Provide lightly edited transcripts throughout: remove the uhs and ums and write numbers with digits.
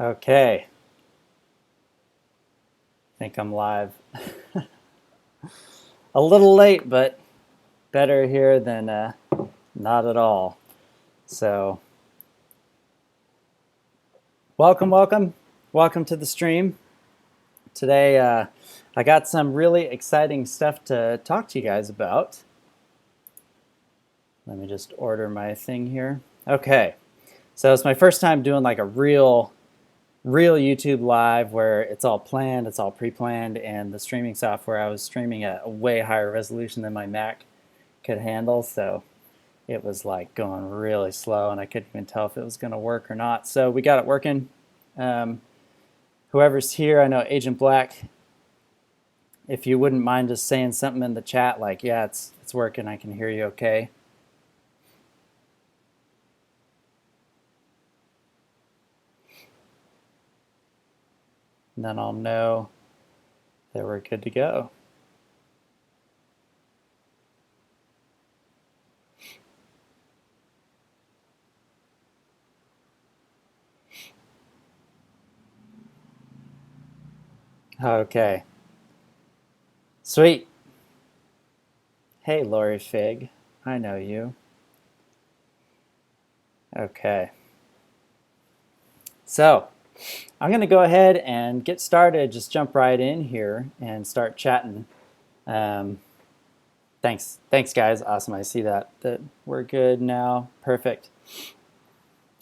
Okay, I think I'm live. A little late, but better here than not at all. So, welcome to the stream. Today, I got some really exciting stuff to talk to you guys about. Let me just order my thing here. Okay, so it's my first time doing like a real YouTube live where it's all planned, it's all pre-planned, and the streaming software I was streaming at a way higher resolution than my Mac could handle, so it was like going really slow and I couldn't even tell if it was going to work or not. So we got it working. Whoever's here, I know Agent Black, if you wouldn't mind just saying something in the chat like, yeah, it's working, I can hear you okay. And then I'll know that we're good to go. Okay. Sweet. Hey, Lori Fig. I know you. Okay. So, I'm going to go ahead and get started, just jump right in here and start chatting. Thanks guys, awesome, I see that we're good now, perfect.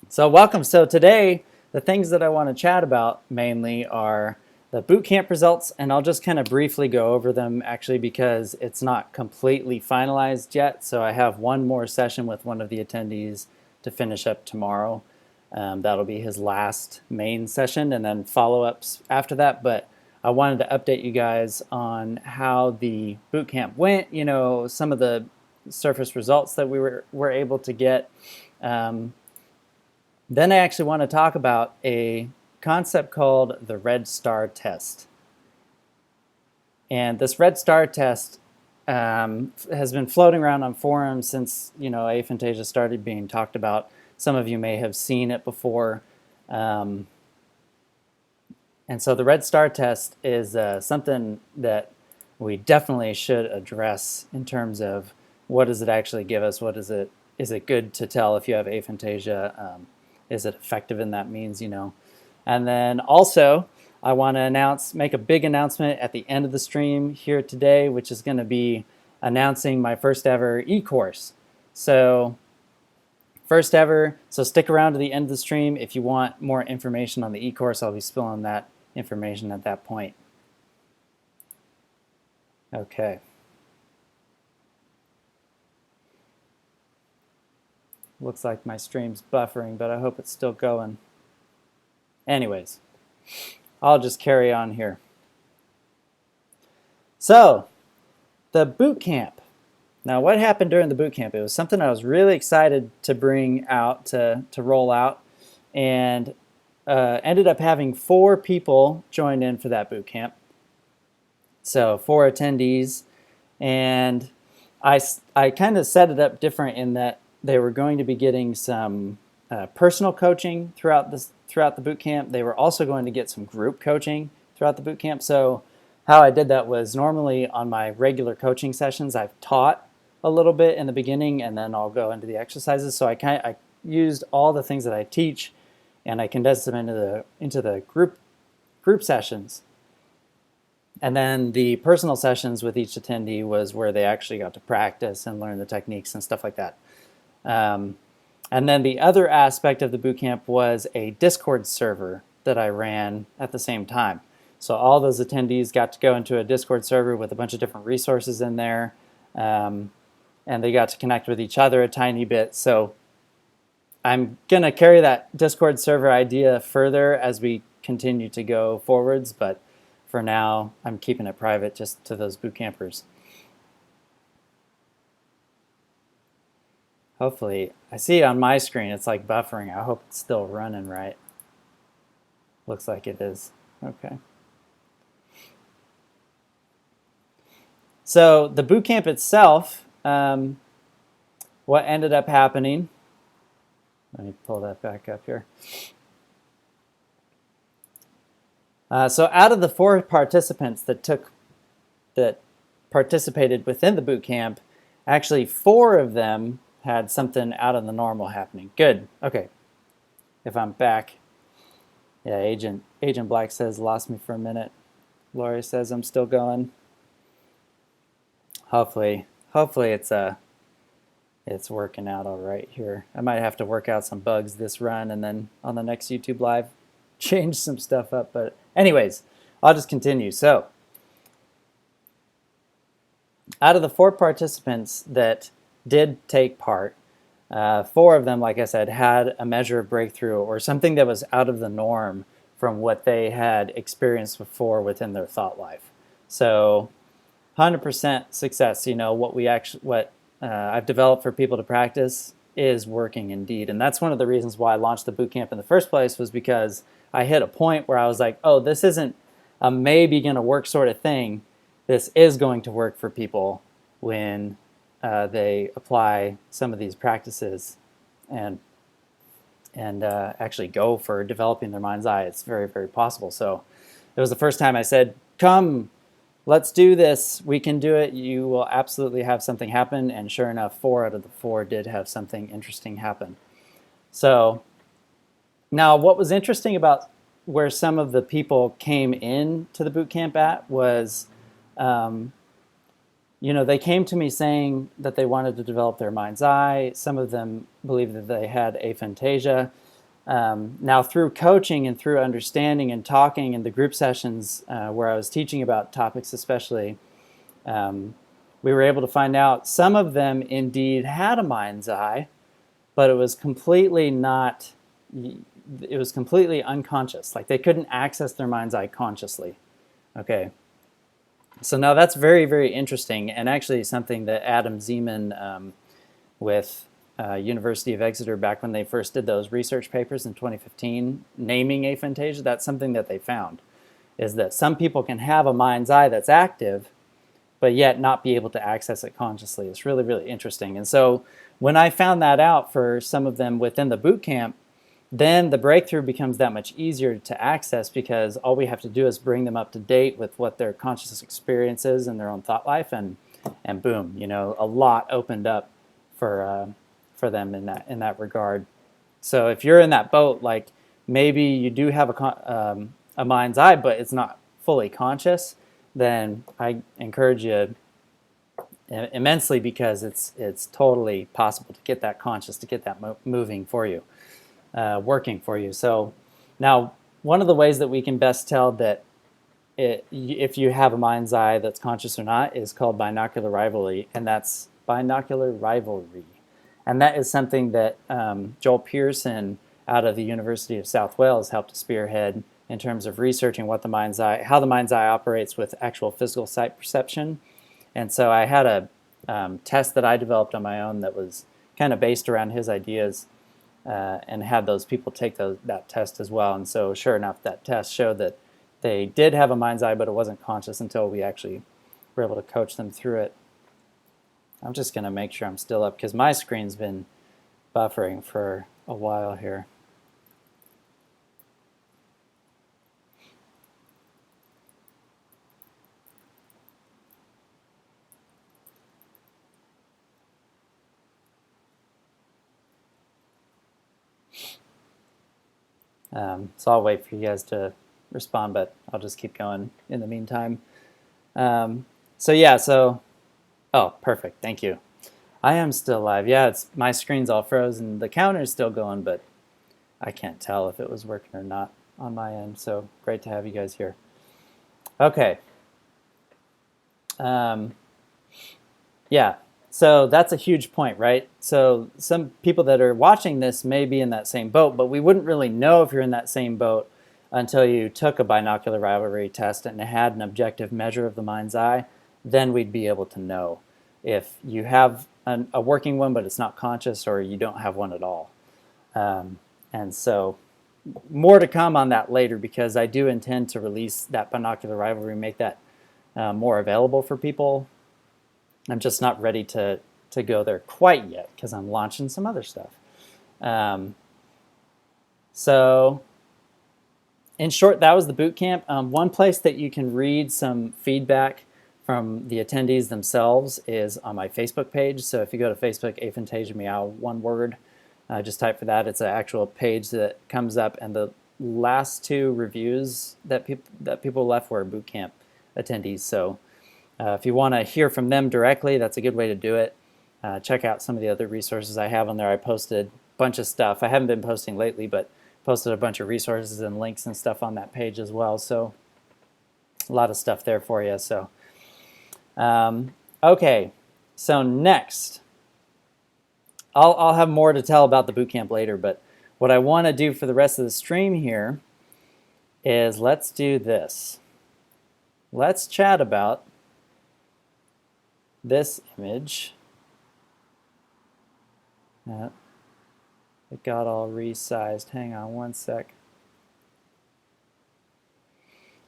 So welcome. So today, the things that I want to chat about mainly are the bootcamp results, and I'll just kind of briefly go over them actually because it's not completely finalized yet. So I have one more session with one of the attendees to finish up tomorrow. That'll be his last main session and then follow-ups after that. But I wanted to update you guys on how the bootcamp went, you know, some of the surface results that we were able to get. Then I actually want to talk about a concept called the red star test. And this red star test has been floating around on forums since, you know, aphantasia started being talked about. Some of you may have seen it before. And so the red star test is something that we definitely should address in terms of what does it actually give us? What is it? Is it good to tell if you have aphantasia? Is it effective in that means, you know? And then also, I want to make a big announcement at the end of the stream here today, which is going to be announcing my first ever eCourse. So first ever, so stick around to the end of the stream if you want more information on the eCourse. I'll be spilling that information at that point. Okay. Looks like my stream's buffering, but I hope it's still going. Anyways, I'll just carry on here. So, the boot camp. Now, what happened during the boot camp? It was something I was really excited to bring out, to roll out, and ended up having 4 people join in for that boot camp. So 4 attendees, and I kind of set it up different in that they were going to be getting some personal coaching throughout the boot camp. They were also going to get some group coaching throughout the boot camp. So how I did that was normally on my regular coaching sessions, I've taught a little bit in the beginning, and then I'll go into the exercises. So I used all the things that I teach, and I condensed them into the group sessions. And then the personal sessions with each attendee was where they actually got to practice and learn the techniques and stuff like that. And then the other aspect of the bootcamp was a Discord server that I ran at the same time. So all those attendees got to go into a Discord server with a bunch of different resources in there, and they got to connect with each other a tiny bit. So I'm going to carry that Discord server idea further as we continue to go forwards, but for now, I'm keeping it private just to those boot campers. Hopefully, I see it on my screen, it's like buffering. I hope it's still running right. Looks like it is. Okay. So the boot camp itself, what ended up happening, let me pull that back up here. So out of the 4 participants that participated within the boot camp, actually 4 of them had something out of the normal happening. Good. Okay. If I'm back. Yeah, Agent Black says lost me for a minute. Lori says I'm still going. Hopefully it's working out all right here. I might have to work out some bugs this run and then on the next YouTube live change some stuff up. But anyways, I'll just continue. So out of the 4 participants that did take part, 4 of them, like I said, had a measure of breakthrough or something that was out of the norm from what they had experienced before within their thought life. So 100% success, what I've developed for people to practice is working indeed. And that's one of the reasons why I launched the bootcamp in the first place, was because I hit a point where I was like, oh, this isn't a maybe going to work sort of thing. This is going to work for people when they apply some of these practices and actually go for developing their mind's eye. It's very, very possible. So it was the first time I said, come, let's do this. We can do it. You will absolutely have something happen. And sure enough, 4 out of the 4 did have something interesting happen. So now what was interesting about where some of the people came in to the boot camp at was, they came to me saying that they wanted to develop their mind's eye. Some of them believed that they had aphantasia. Now through coaching and through understanding and talking in the group sessions where I was teaching about topics especially, we were able to find out some of them indeed had a mind's eye, but it was completely unconscious. Like they couldn't access their mind's eye consciously. Okay. So now that's very, very interesting, and actually something that Adam Zeman with University of Exeter, back when they first did those research papers in 2015, naming aphantasia, that's something that they found, is that some people can have a mind's eye that's active, but yet not be able to access it consciously. It's really, really interesting. And so when I found that out for some of them within the boot camp, then the breakthrough becomes that much easier to access, because all we have to do is bring them up to date with what their conscious experience is in their own thought life, and boom, a lot opened up for them in that regard. So if you're in that boat, like maybe you do have a mind's eye, but it's not fully conscious, then I encourage you immensely, because it's totally possible to get that conscious, to get that moving for you. Working for you. So now one of the ways that we can best tell that if you have a mind's eye that's conscious or not is called binocular rivalry, and that's binocular rivalry. And that is something that Joel Pearson out of the University of South Wales helped to spearhead in terms of researching how the mind's eye operates with actual physical sight perception. And so I had a test that I developed on my own that was kind of based around his ideas, and had those people take that test as well. And so sure enough, that test showed that they did have a mind's eye, but it wasn't conscious until we actually were able to coach them through it. I'm just going to make sure I'm still up, because my screen's been buffering for a while here. So I'll wait for you guys to respond, but I'll just keep going in the meantime. Oh, perfect, thank you. I am still live. Yeah, my screen's all frozen. The counter's still going, but I can't tell if it was working or not on my end. So great to have you guys here. Okay. Yeah. So that's a huge point, right? So some people that are watching this may be in that same boat, but we wouldn't really know if you're in that same boat until you took a binocular rivalry test and had an objective measure of the mind's eye. Then we'd be able to know if you have a working one, but it's not conscious, or you don't have one at all. And so more to come on that later, because I do intend to release that binocular rivalry, make that more available for people. I'm just not ready to go there quite yet, because I'm launching some other stuff. So in short, that was the boot camp. One place that you can read some feedback from the attendees themselves is on my Facebook page. So if you go to Facebook, aphantasia meow, one word, just type for that. It's an actual page that comes up, and the last two reviews that people left were boot camp attendees. So if you want to hear from them directly, that's a good way to do it. Check out some of the other resources I have on there. I posted a bunch of stuff. I haven't been posting lately, but posted a bunch of resources and links and stuff on that page as well. So a lot of stuff there for you. So okay, so next, I'll have more to tell about the bootcamp later, but what I want to do for the rest of the stream here is let's do this. Let's chat about this image. It got all resized. Hang on one sec.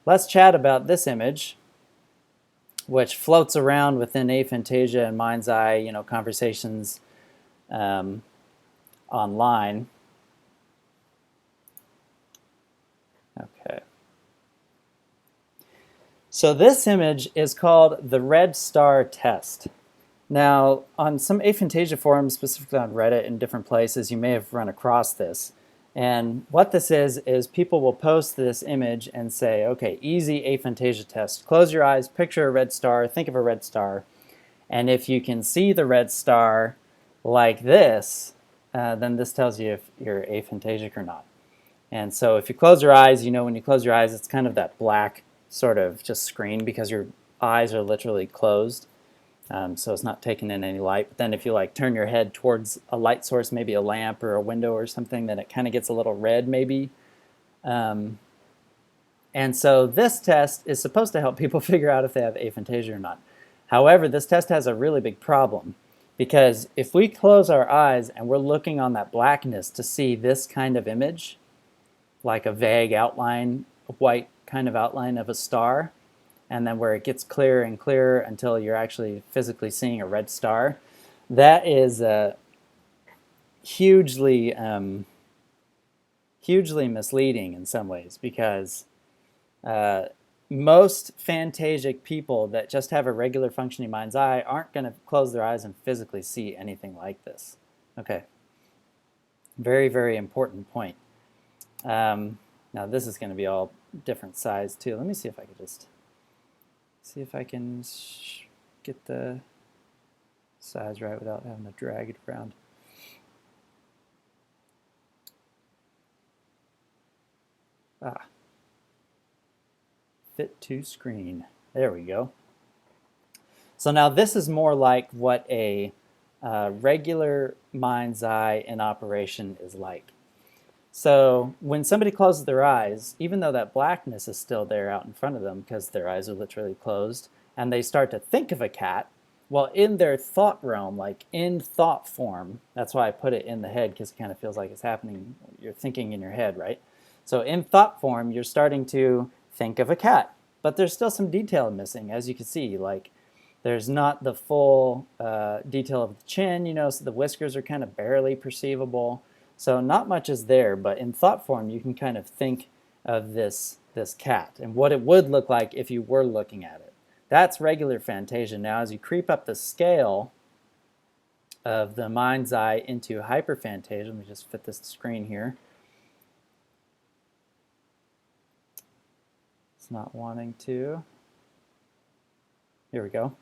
Let's chat about this image, which floats around within aphantasia and mind's eye, you know, conversations online. Okay. So this image is called the red star test. Now, on some aphantasia forums, specifically on Reddit and different places, you may have run across this. And what this is people will post this image and say, okay, easy aphantasia test. Close your eyes, picture a red star, think of a red star. And if you can see the red star like this, then this tells you if you're aphantasic or not. And so if you close your eyes, you know, when you close your eyes, it's kind of that black sort of just screen because your eyes are literally closed. So it's not taking in any light. But then if you like turn your head towards a light source, maybe a lamp or a window or something, then it kind of gets a little red maybe. And so this test is supposed to help people figure out if they have aphantasia or not. However, this test has a really big problem because if we close our eyes and we're looking on that blackness to see this kind of image, like a vague outline, a white kind of outline of a star, and then where it gets clearer and clearer until you're actually physically seeing a red star, that is hugely misleading in some ways because most phantasic people that just have a regular functioning mind's eye aren't going to close their eyes and physically see anything like this. Okay, very, very important point. Now this is going to be all different size too. Let me see if I could just see if I can get the size right without having to drag it around. Fit to screen. There we go. So now this is more like what a regular mind's eye in operation is like. So when somebody closes their eyes, even though that blackness is still there out in front of them because their eyes are literally closed, and they start to think of a cat, well, in their thought realm, like in thought form, that's why I put it in the head because it kind of feels like it's happening, you're thinking in your head, right? So in thought form, you're starting to think of a cat, but there's still some detail missing, as you can see, like there's not the full detail of the chin, you know, so the whiskers are kind of barely perceivable. So not much is there, but in thought form, you can kind of think of this cat and what it would look like if you were looking at it. That's regular fantasia. Now, as you creep up the scale of the mind's eye into hyperphantasia, let me just fit this screen here. It's not wanting to. Here we go.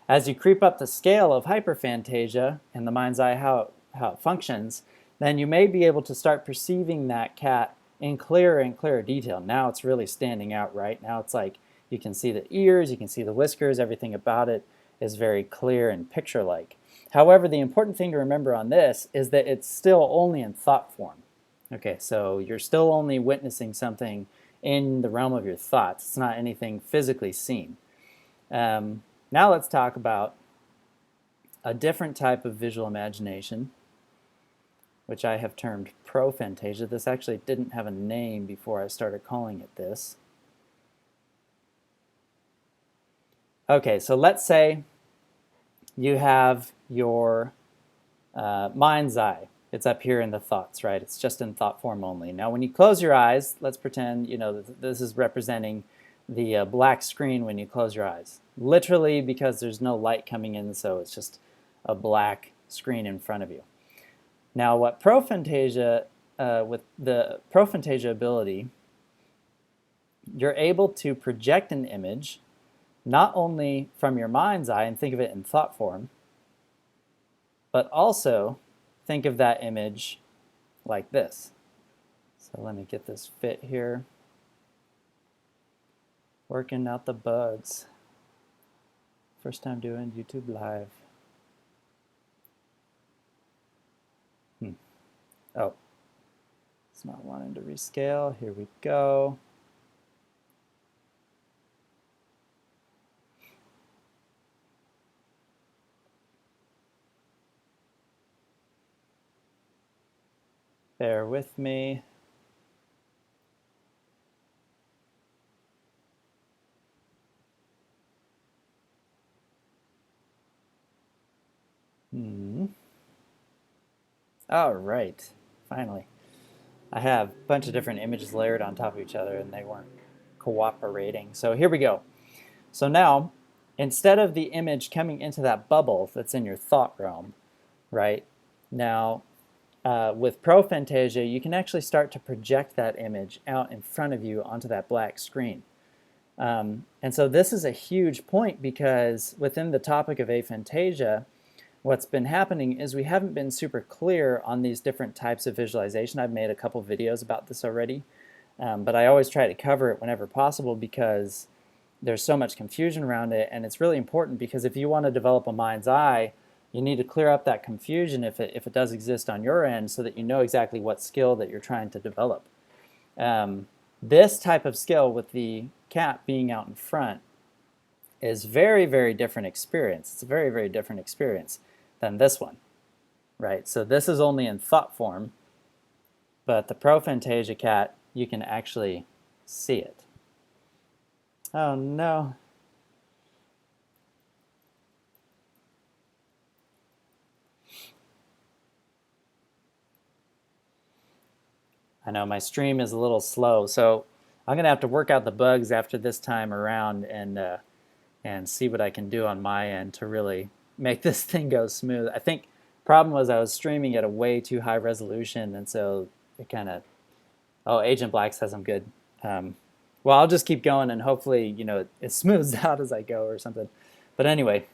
As you creep up the scale of hyperphantasia and the mind's eye, how it functions, then you may be able to start perceiving that cat in clearer and clearer detail. Now it's really standing out, right? Now it's like you can see the ears, you can see the whiskers, everything about it is very clear and picture-like. However, the important thing to remember on this is that it's still only in thought form. Okay, so you're still only witnessing something in the realm of your thoughts. It's not anything physically seen. Now let's talk about a different type of visual imagination, which I have termed pro-fantasia. This actually didn't have a name before I started calling it this. Okay, so let's say you have your mind's eye. it's up here in the thoughts, right? It's just in thought form only. Now, when you close your eyes, let's pretend, you know, this is representing the black screen when you close your eyes. Literally because there's no light coming in, so it's just a black screen in front of you. Now, what pro-fantasia, with the pro-fantasia ability, you're able to project an image not only from your mind's eye and think of it in thought form, but also think of that image like this. So let me get this fit here. Working out the bugs. First time doing YouTube Live. Oh, it's not wanting to rescale. Here we go. Bear with me. All right, finally. I have a bunch of different images layered on top of each other and they weren't cooperating. So here we go. So now, instead of the image coming into that bubble that's in your thought realm, right? Now, with pro-fantasia, you can actually start to project that image out in front of you onto that black screen. And so this is a huge point because within the topic of aphantasia, what's been happening is we haven't been super clear on these different types of visualization. I've made a couple videos about this already, but I always try to cover it whenever possible because there's so much confusion around it, and it's really important because if you want to develop a mind's eye, you need to clear up that confusion if it does exist on your end so that you know exactly what skill that you're trying to develop. This type of skill with the cat being out in front is very, very different experience. It's a very, very different experience than this one, right? So this is only in thought form, but the pro-fantasia cat, you can actually see it. Oh no. I know my stream is a little slow, so I'm gonna have to work out the bugs after this time around and see what I can do on my end to really make this thing go smooth. I think problem was I was streaming at a way too high resolution, and so it kind of, oh, Agent Black says I'm good. Well, I'll just keep going and hopefully, you know, it smooths out as I go or something. But anyway,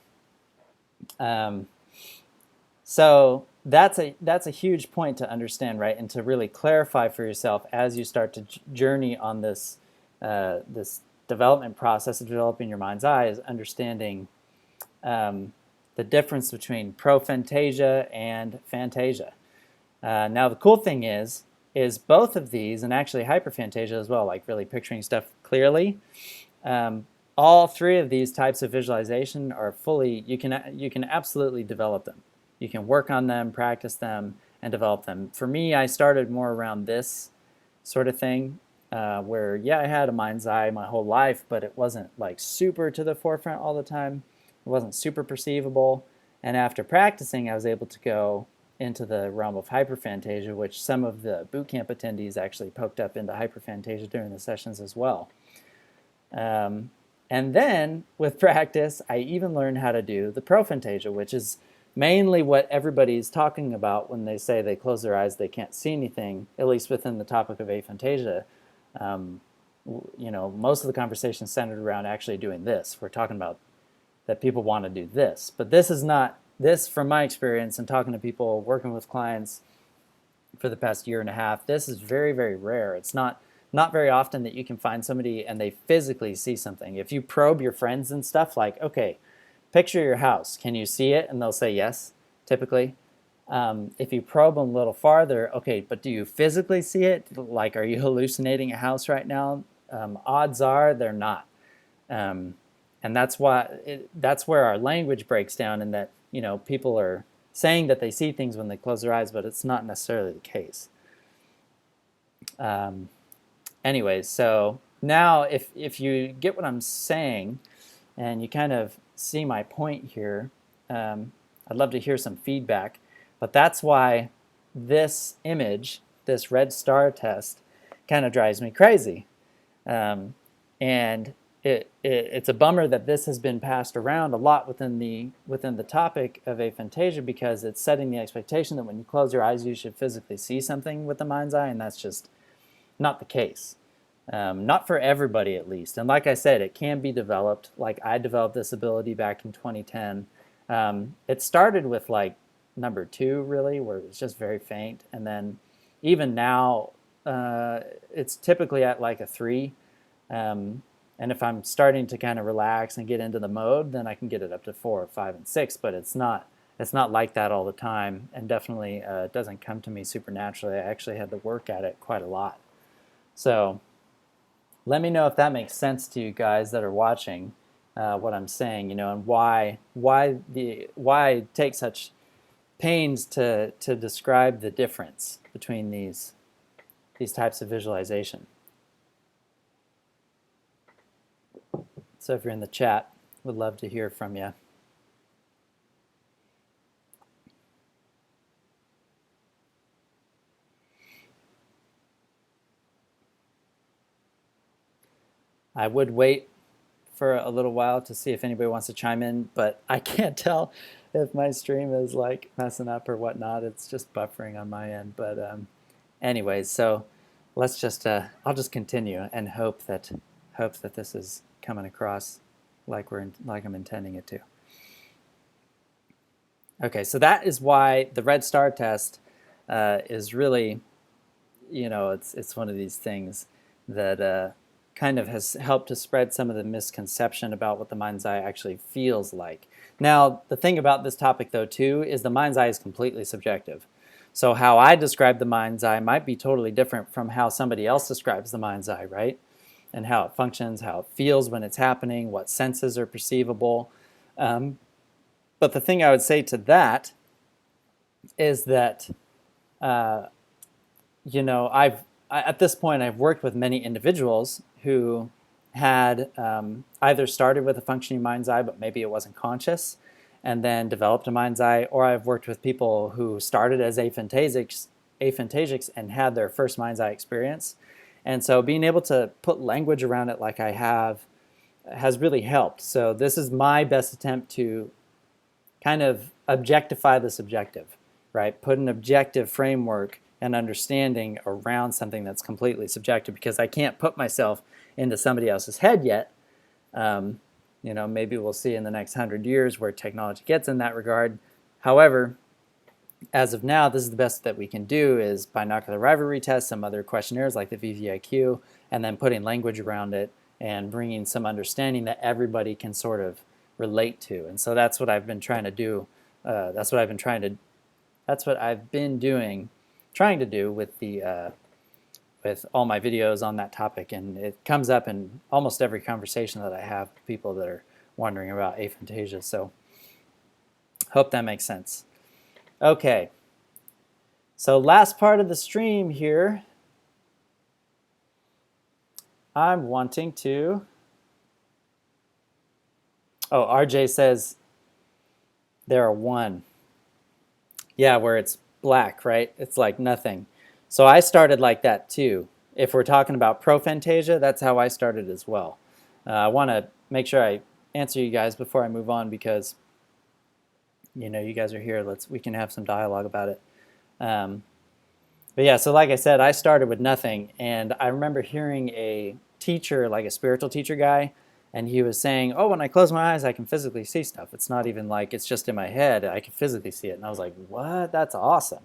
so that's a huge point to understand, right? And to really clarify for yourself as you start to journey on this this development process of developing your mind's eye is understanding the difference between pro-fantasia and fantasia. Now the cool thing is both of these, and actually hyperphantasia as well, like really picturing stuff clearly, all three of these types of visualization are fully, you can absolutely develop them. You can work on them, practice them, and develop them. For me, I started more around this sort of thing, where, yeah, I had a mind's eye my whole life, but it wasn't like super to the forefront all the time. It wasn't super perceivable. And after practicing, I was able to go into the realm of hyperphantasia, which some of the bootcamp attendees actually poked up into hyperphantasia during the sessions as well. And then with practice, I even learned how to do the pro-fantasia, which is mainly what everybody's talking about when they say they close their eyes, they can't see anything, at least within the topic of aphantasia. You know, most of the conversation centered around actually doing this. We're talking about that people want to do this, but this is not, this from my experience and talking to people, working with clients for the past year and a half, this is very, very rare. It's not very often that you can find somebody and they physically see something. If you probe your friends and stuff, like, okay, picture your house. Can you see it? And they'll say yes, typically. If you probe them a little farther, okay, but do you physically see it? Like, are you hallucinating a house right now? Odds are they're not. And that's why that's where our language breaks down, and that, you know, people are saying that they see things when they close their eyes, but it's not necessarily the case. Anyways, so now if you get what I'm saying and you kind of see my point here, I'd love to hear some feedback. But that's why this image, this red star test, kind of drives me crazy. And it's a bummer that this has been passed around a lot within the topic of aphantasia, because it's setting the expectation that when you close your eyes you should physically see something with the mind's eye, and that's just not the case. Not for everybody, at least. And like I said, it can be developed. Like I developed this ability back in 2010. It started with like number 2, really, where it was just very faint, and then even now it's typically at like a 3. And if I'm starting to kind of relax and get into the mode, then I can get it up to 4, 5, and 6. But it's not like that all the time, and definitely it doesn't come to me supernaturally. I actually had to work at it quite a lot. So let me know if that makes sense to you guys that are watching what I'm saying, and why take such pains to describe the difference between these types of visualization. So if you're in the chat, would love to hear from you. I would wait for a little while to see if anybody wants to chime in, but I can't tell if my stream is like messing up or whatnot. It's just buffering on my end. But anyways, so let's just I'll just continue and hope that this is coming across like I'm intending it to. Okay, so that is why the red star test is really, it's one of these things that kind of has helped to spread some of the misconception about what the mind's eye actually feels like. Now, the thing about this topic, though, too, is the mind's eye is completely subjective. So how I describe the mind's eye might be totally different from how somebody else describes the mind's eye, right? And how it functions, how it feels when it's happening, what senses are perceivable. But the thing I would say to that is that, at this point, I've worked with many individuals who had either started with a functioning mind's eye, but maybe it wasn't conscious, and then developed a mind's eye, or I've worked with people who started as aphantasics and had their first mind's eye experience. And so being able to put language around it like I have has really helped. So this is my best attempt to kind of objectify the subjective, right? Put an objective framework and understanding around something that's completely subjective, because I can't put myself into somebody else's head yet. Maybe we'll see in the next 100 years where technology gets in that regard. However, as of now, this is the best that we can do, is binocular rivalry tests, some other questionnaires like the VVIQ, and then putting language around it and bringing some understanding that everybody can sort of relate to. And so that's what I've been trying to do. That's what I've been trying to do with the with all my videos on that topic, and it comes up in almost every conversation that I have with people that are wondering about aphantasia. So hope that makes sense. Okay, so last part of the stream here, I'm wanting to, RJ says there are 1. Yeah, where it's black, right? It's like nothing. So I started like that too. If we're talking about pro-fantasia, that's how I started as well. I want to make sure I answer you guys before I move on, because you guys are here. We can have some dialogue about it. But yeah, so like I said, I started with nothing, and I remember hearing a teacher, like a spiritual teacher guy, and he was saying, oh, when I close my eyes, I can physically see stuff. It's not even like it's just in my head. I can physically see it. And I was like, what? That's awesome.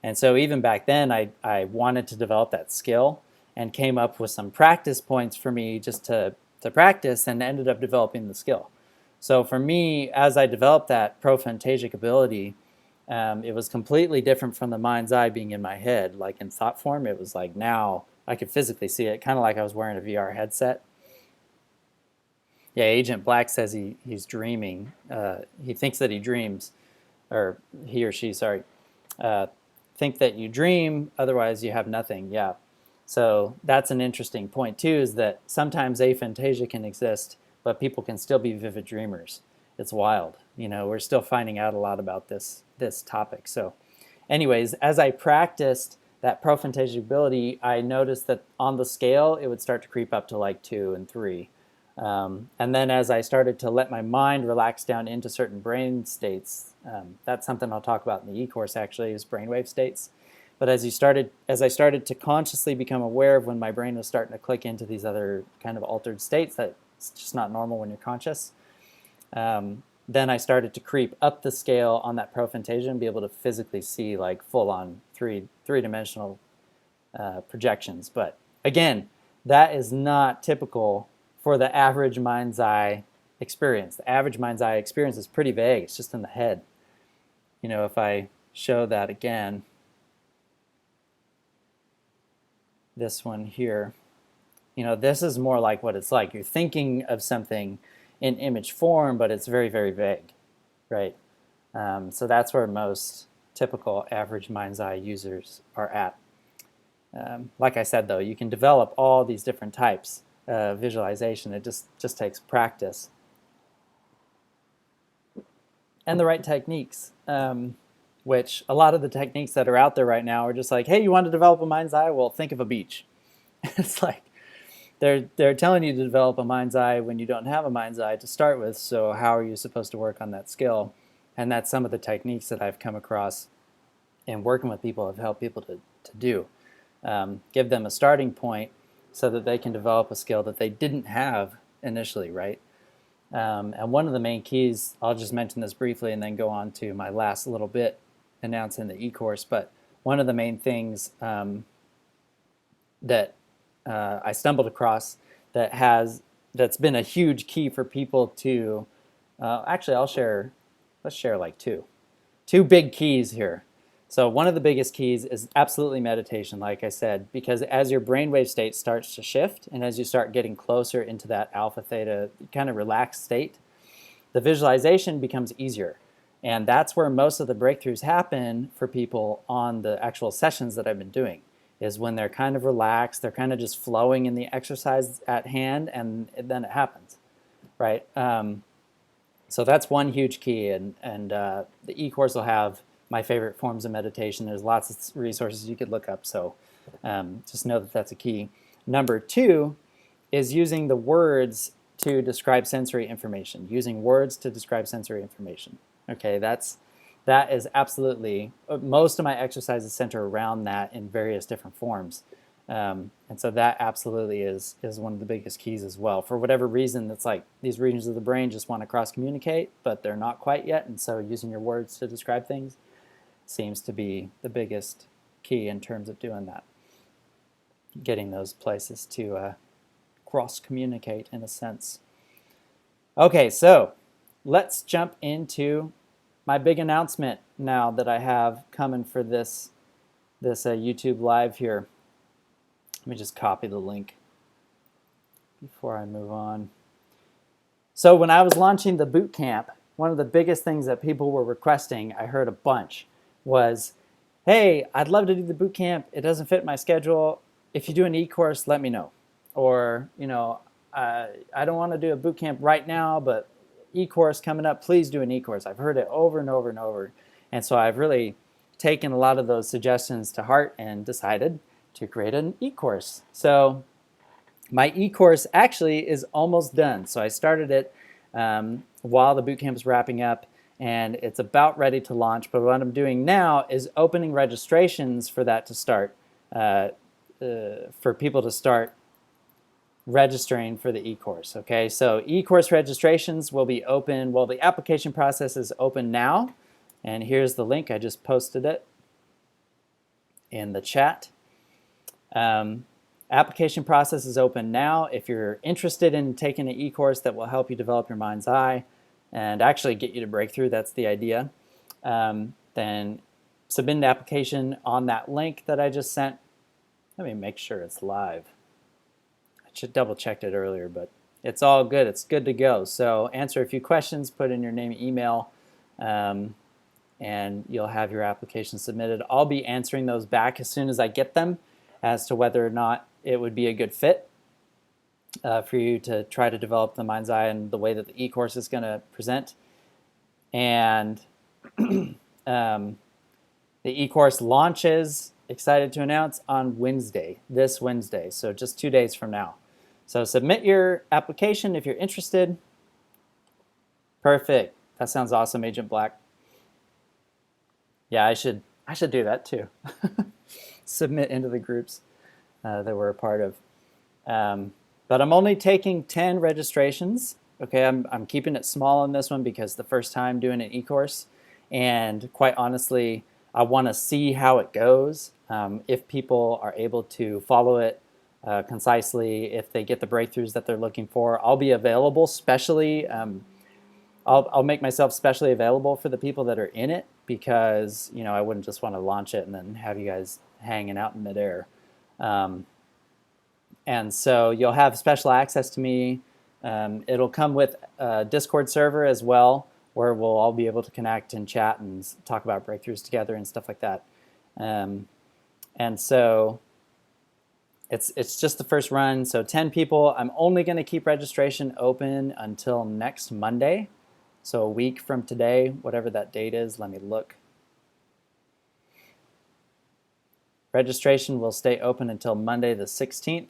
And so even back then, I wanted to develop that skill and came up with some practice points for me just to practice, and ended up developing the skill. So for me, as I developed that prophantasic ability, it was completely different from the mind's eye being in my head. Like in thought form, it was like now I could physically see it, kind of like I was wearing a VR headset. Yeah, Agent Black says he's dreaming. He thinks that he dreams, or he or she, sorry. Think that you dream, otherwise you have nothing. Yeah. So that's an interesting point too, is that sometimes aphantasia can exist, but people can still be vivid dreamers. It's wild. We're still finding out a lot about this topic. So anyways, as I practiced that pro-fantasia ability, I noticed that on the scale, it would start to creep up to like 2 and 3. And then as I started to let my mind relax down into certain brain states, that's something I'll talk about in the eCourse actually, is brainwave states. But as I started to consciously become aware of when my brain was starting to click into these other kind of altered states that's just not normal when you're conscious, then I started to creep up the scale on that pro-fantasia and be able to physically see like full-on three-dimensional projections. But again, that is not typical for the average mind's eye experience. The average mind's eye experience is pretty vague. It's just in the head. You know, if I show that again, this one here, you know, this is more like what it's like. You're thinking of something in image form, but it's very, very vague, right? So that's where most typical average mind's eye users are at. Like I said, though, you can develop all these different types of visualization. It just takes practice and the right techniques, which a lot of the techniques that are out there right now are just like, hey, you want to develop a mind's eye? Well, think of a beach. It's like they're telling you to develop a mind's eye when you don't have a mind's eye to start with, so how are you supposed to work on that skill? And that's some of the techniques that I've come across and working with people have helped people to do. Give them a starting point so that they can develop a skill that they didn't have initially, right? And one of the main keys, I'll just mention this briefly and then go on to my last little bit announcing the eCourse, but one of the main things that I stumbled across that's been a huge key for people to, actually let's share like two big keys here. So one of the biggest keys is absolutely meditation, like I said, because as your brainwave state starts to shift and as you start getting closer into that alpha theta kind of relaxed state, the visualization becomes easier. And that's where most of the breakthroughs happen for people on the actual sessions that I've been doing, is when they're kind of relaxed, they're kind of just flowing in the exercise at hand, and then it happens, right? So that's one huge key, and the eCourse will have my favorite forms of meditation. There's lots of resources you could look up, so just know that that's a key. Number two is using the words to describe sensory information, using words to describe sensory information. Okay, that is absolutely, most of my exercises center around that in various different forms. And so that absolutely is one of the biggest keys as well. For whatever reason, it's like these regions of the brain just want to cross-communicate, but they're not quite yet, and so using your words to describe things seems to be the biggest key in terms of doing that. Getting those places to cross-communicate in a sense. Okay, so let's jump into my big announcement now that I have coming for this YouTube live here. Let me just copy the link before I move on. So when I was launching the Bootcamp, one of the biggest things that people were requesting, I heard a bunch, was, hey, I'd love to do the Bootcamp. It doesn't fit my schedule. If you do an eCourse, let me know. Or, you know, I don't want to do a Bootcamp right now, but eCourse coming up, please do an eCourse. I've heard it over and over and over. And so I've really taken a lot of those suggestions to heart and decided to create an eCourse. So my eCourse actually is almost done. So I started it while the Bootcamp is wrapping up, and it's about ready to launch. But what I'm doing now is opening registrations for that to start, for people to start registering for the eCourse. Okay, so eCourse registrations will be open. Well, the application process is open now, and here's the link. I just posted it in the chat. Application process is open now. If you're interested in taking an eCourse that will help you develop your mind's eye and actually get you to breakthrough, that's the idea, then submit an application on that link that I just sent. Let me make sure it's live. I should double checked it earlier, but it's all good. It's good to go. So answer a few questions, put in your name and email, and you'll have your application submitted. I'll be answering those back as soon as I get them as to whether or not it would be a good fit for you to try to develop the mind's eye and the way that the eCourse is going to present. And The eCourse launches, excited to announce, on Wednesday, this Wednesday, so just 2 days from now. So submit your application if you're interested. Perfect. That sounds awesome, Agent Black. Yeah, I should do that too. Submit into the groups that we're a part of. But I'm only taking 10 registrations. Okay, I'm keeping it small on this one because the first time doing an eCourse, and quite honestly, I want to see how it goes. If people are able to follow it concisely, if they get the breakthroughs that they're looking for, I'll be available. Specially, I'll make myself specially available for the people that are in it because I wouldn't just want to launch it and then have you guys hanging out in midair. And so you'll have special access to me. It'll come with a Discord server as well, where we'll all be able to connect and chat and talk about breakthroughs together and stuff like that. And so it's just the first run, so 10 people. I'm only going to keep registration open until next Monday, so a week from today, whatever that date is. Let me look. Registration will stay open until Monday the 16th.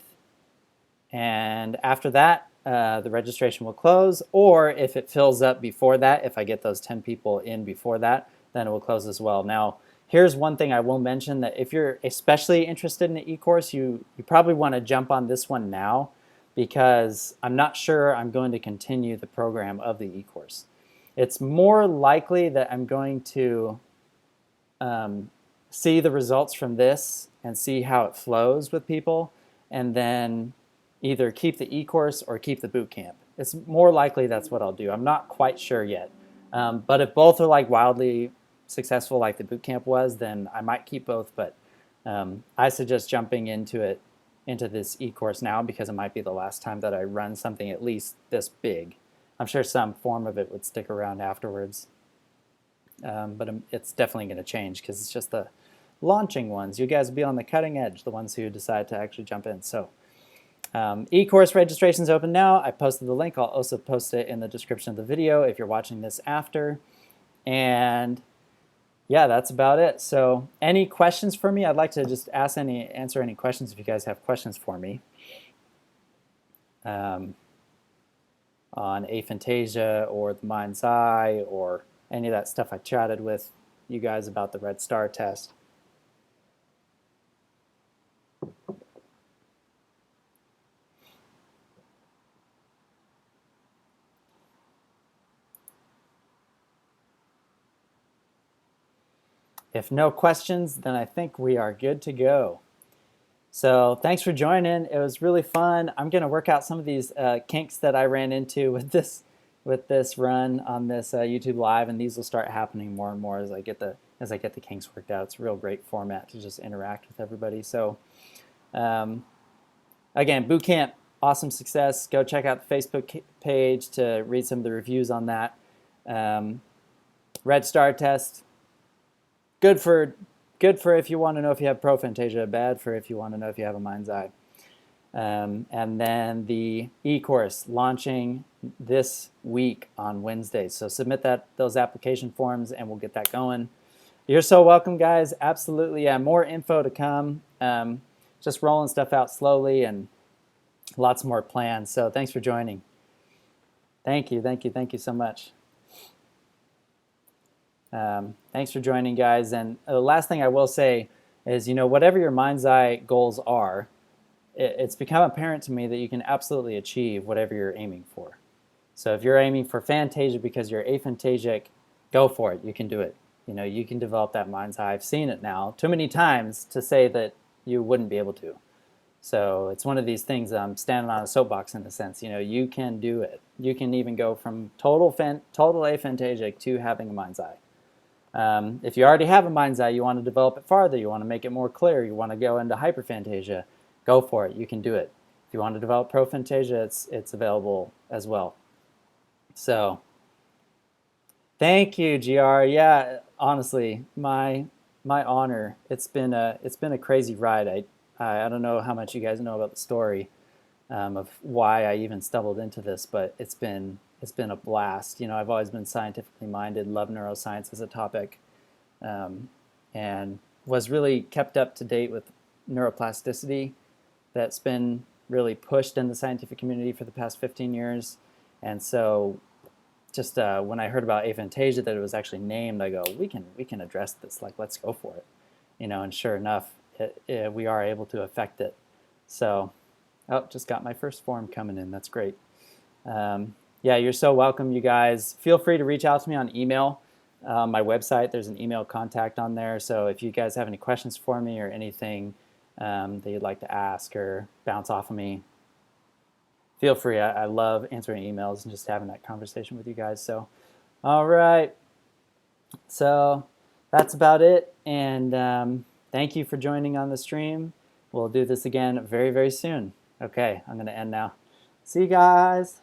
And after that, the registration will close, or if it fills up before that, if I get those 10 people in before that, then it will close as well. Now, here's one thing I will mention, that if you're especially interested in the eCourse, you probably want to jump on this one now, because I'm not sure I'm going to continue the program of the eCourse. It's more likely that I'm going to see the results from this and see how it flows with people, and then either keep the eCourse or keep the bootcamp. It's more likely that's what I'll do. I'm not quite sure yet. But if both are like wildly successful like the bootcamp was, then I might keep both. But I suggest jumping into this eCourse now, because it might be the last time that I run something at least this big. I'm sure some form of it would stick around afterwards. But it's definitely going to change, because it's just the launching ones. You guys will be on the cutting edge, the ones who decide to actually jump in. So eCourse registration is open now. I posted the link. I'll also post it in the description of the video if you're watching this after. And yeah, that's about it. So any questions for me? I'd like to just answer any questions if you guys have questions for me on aphantasia or the mind's eye or any of that stuff I chatted with you guys about the red star test. If no questions, then I think we are good to go. So thanks for joining. It was really fun. I'm going to work out some of these kinks that I ran into with this run on this YouTube Live, and these will start happening more and more as I get the kinks worked out. It's a real great format to just interact with everybody. So again, Bootcamp, awesome success. Go check out the Facebook page to read some of the reviews on that. Red Star test. Good for if you want to know if you have pro-fantasia, bad for if you want to know if you have a mind's eye. And then the eCourse launching this week on Wednesday. So submit those application forms and we'll get that going. You're so welcome, guys. Absolutely. Yeah, more info to come. Just rolling stuff out slowly and lots more plans. So thanks for joining. Thank you so much. Thanks for joining, guys. And the last thing I will say is, whatever your mind's eye goals are, it's become apparent to me that you can absolutely achieve whatever you're aiming for. So if you're aiming for fantasia because you're aphantasic, go for it. You can do it. You can develop that mind's eye. I've seen it now too many times to say that you wouldn't be able to. So it's one of these things, I'm standing on a soapbox in a sense. You can do it. You can even go from total aphantasic to having a mind's eye. If you already have a mind's eye, you want to develop it farther, you want to make it more clear, you want to go into hyperphantasia, go for it. You can do it. If you want to develop pro-fantasia, it's available as well. So thank you, GR. Yeah, honestly, my honor. It's been a crazy ride. I don't know how much you guys know about the story of why I even stumbled into this, but it's been a blast. I've always been scientifically minded, love neuroscience as a topic, and was really kept up to date with neuroplasticity that's been really pushed in the scientific community for the past 15 years. And so just when I heard about aphantasia, that it was actually named, I go, we can address this. Like, let's go for it, And sure enough, we are able to affect it. So, oh, just got my first form coming in. That's great. Yeah, you're so welcome, you guys. Feel free to reach out to me on email. My website, there's an email contact on there. So if you guys have any questions for me or anything that you'd like to ask or bounce off of me, feel free. I love answering emails and just having that conversation with you guys. So, all right. So that's about it. And thank you for joining on the stream. We'll do this again very, very soon. Okay, I'm going to end now. See you guys.